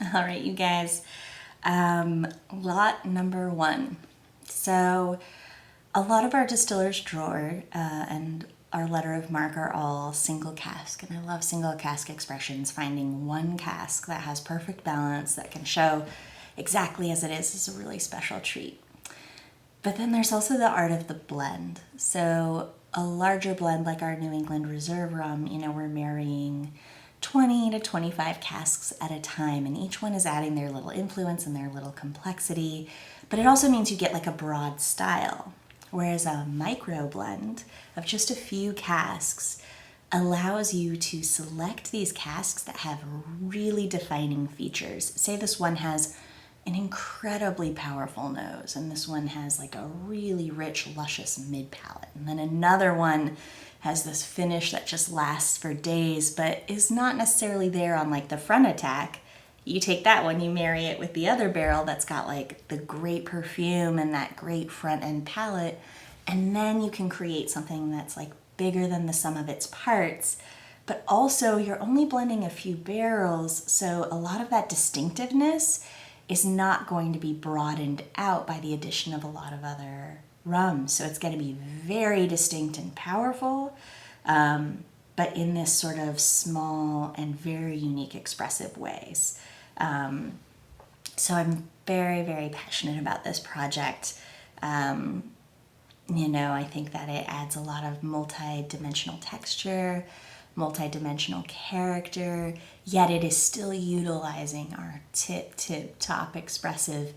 All right, you guys. Lot number one. So, a lot of our distiller's drawer and our letter of marque are all single cask, and I love single cask expressions. Finding one cask that has perfect balance that can show exactly as it is a really special treat. But then there's also the art of the blend. So a larger blend like our New England Reserve rum, we're marrying 20 to 25 casks at a time, and each one is adding their little influence and their little complexity. But it also means you get like a broad style. Whereas a micro blend of just a few casks allows you to select these casks that have really defining features. Say this one has an incredibly powerful nose, and this one has like a really rich, luscious mid palate. And then another one has this finish that just lasts for days, but is not necessarily there on like the front attack. You take that one, you marry it with the other barrel that's got like the great perfume and that great front end palate, and then you can create something that's like bigger than the sum of its parts. But also, you're only blending a few barrels, so a lot of that distinctiveness is not going to be broadened out by the addition of a lot of other rums. So it's going to be very distinct and powerful, but in this sort of small and very unique, expressive ways. So I'm very, very passionate about this project. I think that it adds a lot of multi-dimensional texture, multi-dimensional character, yet it is still utilizing our top expressive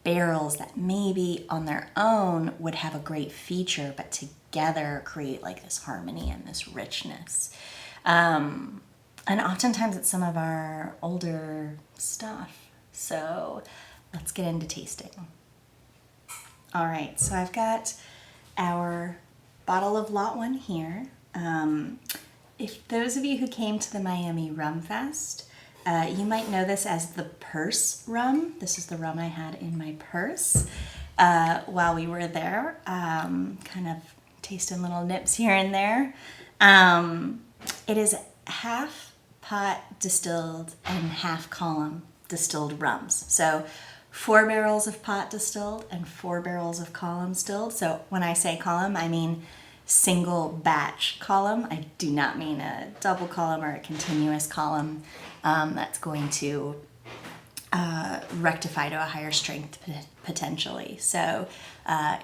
barrels that maybe on their own would have a great feature, but together create like this harmony and this richness. And oftentimes it's some of our older stuff. So let's get into tasting. All right, so I've got our bottle of Lot 1 here. If those of you who came to the Miami Rum Fest, you might know this as the purse rum. This is the rum I had in my purse while we were there, kind of tasting little nips here and there. It is half pot distilled and half column distilled rums. So 4 barrels of pot distilled and 4 barrels of column distilled. So when I say column, I mean single batch column. I do not mean a double column or a continuous column that's going to rectify to a higher strength potentially. So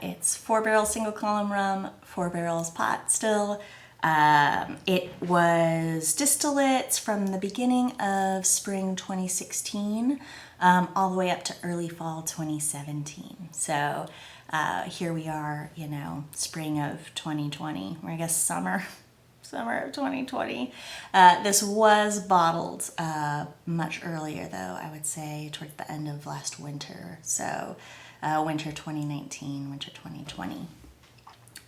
it's 4 barrels single column rum, 4 barrels pot still. It was distillates from the beginning of spring 2016 all the way up to early fall 2017. So here we are, spring of 2020, or I guess summer of 2020. This was bottled much earlier, though, I would say towards the end of last winter. So winter 2019, winter 2020.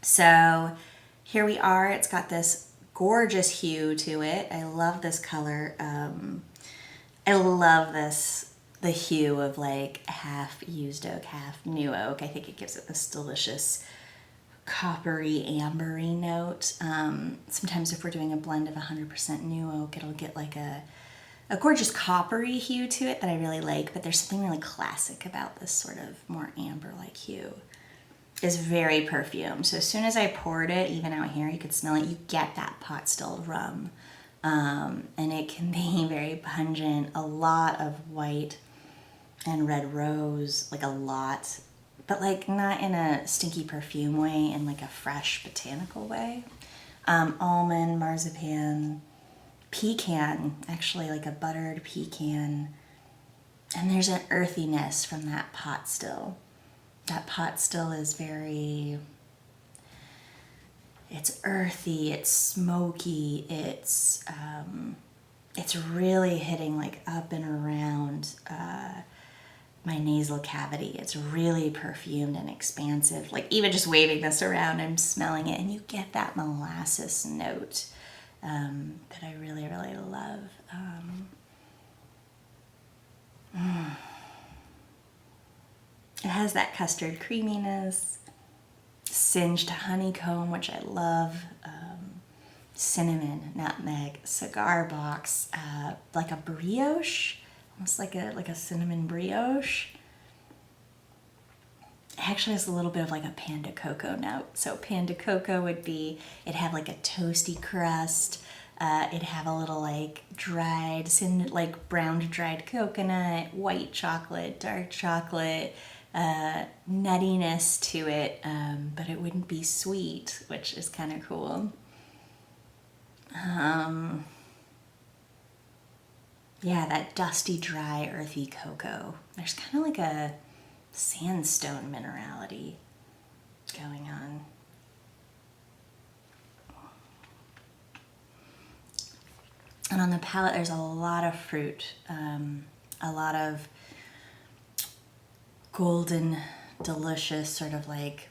So here we are. It's got this gorgeous hue to it. I love this color. I love the hue of like half used oak, half new oak. I think it gives it this delicious coppery, ambery note. Sometimes if we're doing a blend of 100% new oak, it'll get like a gorgeous coppery hue to it that I really like, but there's something really classic about this sort of more amber-like hue. Is very perfumed. So as soon as I poured it, even out here, you could smell it. You get that pot stilled rum. And it can be very pungent. A lot of white and red rose, like a lot. But like not in a stinky perfume way, in like a fresh botanical way. Almond, marzipan, pecan, actually like a buttered pecan. And there's an earthiness from that pot still. That pot still is it's earthy, it's smoky, it's really hitting like up and around my nasal cavity. It's really perfumed and expansive. Like even just waving this around, I'm smelling it, and you get that molasses note that I really, really love. It has that custard creaminess, singed honeycomb, which I love, cinnamon, nutmeg, cigar box, like a brioche, almost like a cinnamon brioche. It actually has a little bit of like a Panda Cocoa note. So Panda Cocoa would be, it'd have like a toasty crust. It'd have a little like dried, like browned dried coconut, white chocolate, dark chocolate, nuttiness to it, but it wouldn't be sweet, which is kind of cool. Yeah, that dusty, dry, earthy cocoa. There's kind of like a sandstone minerality going on. And on the palate, there's a lot of fruit, a lot of golden, delicious, sort of like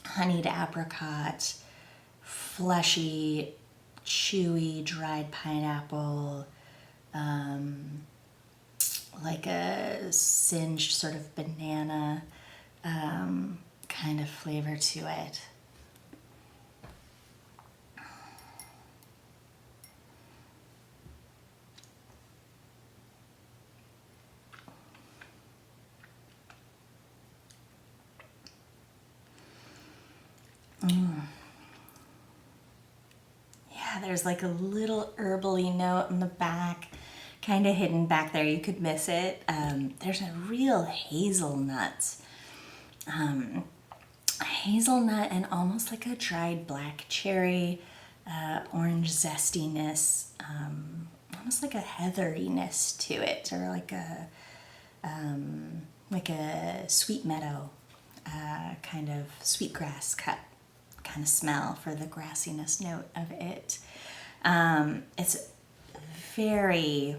honeyed apricot, fleshy, chewy, dried pineapple, like a singed sort of banana kind of flavor to it. Yeah, there's like a little herbally note in the back, kind of hidden back there. You could miss it. There's a real hazelnut and almost like a dried black cherry, orange zestiness, almost like a heatheriness to it, or like a sweet meadow, kind of sweetgrass cut kind of smell for the grassiness note of it. It's very,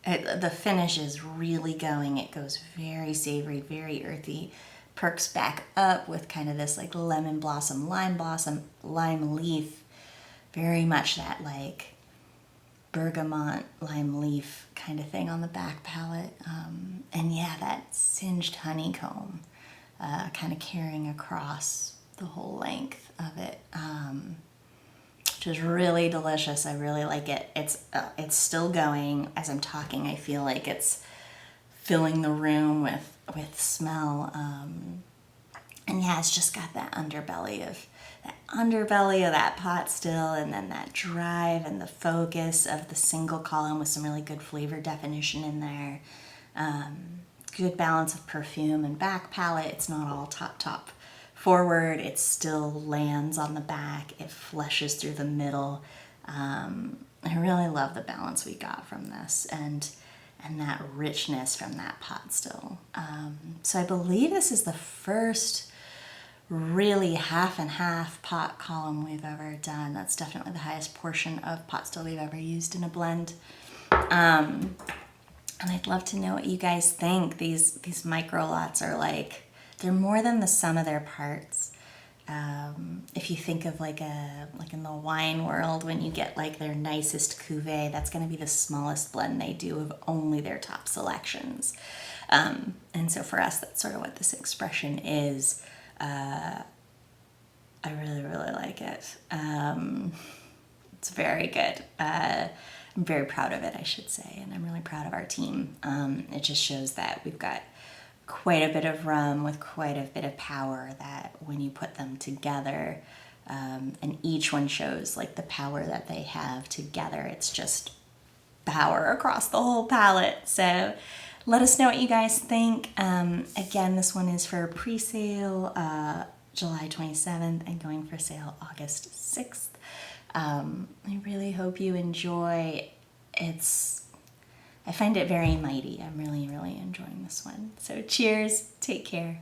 the finish is really going. It goes very savory, very earthy, perks back up with kind of this like lemon blossom, lime leaf, very much that like bergamot, lime leaf kind of thing on the back palate. And yeah, that singed honeycomb kind of carrying across the whole length of it, which is really delicious. I really like it. It's still going as I'm talking. I feel like it's filling the room with smell. And yeah, it's just got that underbelly of that pot still, and then that drive and the focus of the single column with some really good flavor definition in there. Good balance of perfume and back palette. It's not all top forward. It still lands on the back. It fleshes through the middle. I really love the balance we got from this, and that richness from that pot still. So I believe this is the first really half and half pot column we've ever done. That's definitely the highest portion of pot still we've ever used in a blend. And I'd love to know what you guys think. These micro lots are like, they're more than the sum of their parts. If you think of like in the wine world, when you get like their nicest cuvee, that's going to be the smallest blend they do of only their top selections. And so for us, that's sort of what this expression is. I really, really like it. It's very good. I'm very proud of it, I should say, and I'm really proud of our team. It just shows that we've got quite a bit of rum with quite a bit of power, that when you put them together, and each one shows like the power that they have together, it's just power across the whole palette. So let us know what you guys think. Again, this one is for pre-sale July 27th and going for sale August 6th. I really hope you enjoy. I find it very mighty. I'm really, really enjoying this one. So cheers, take care.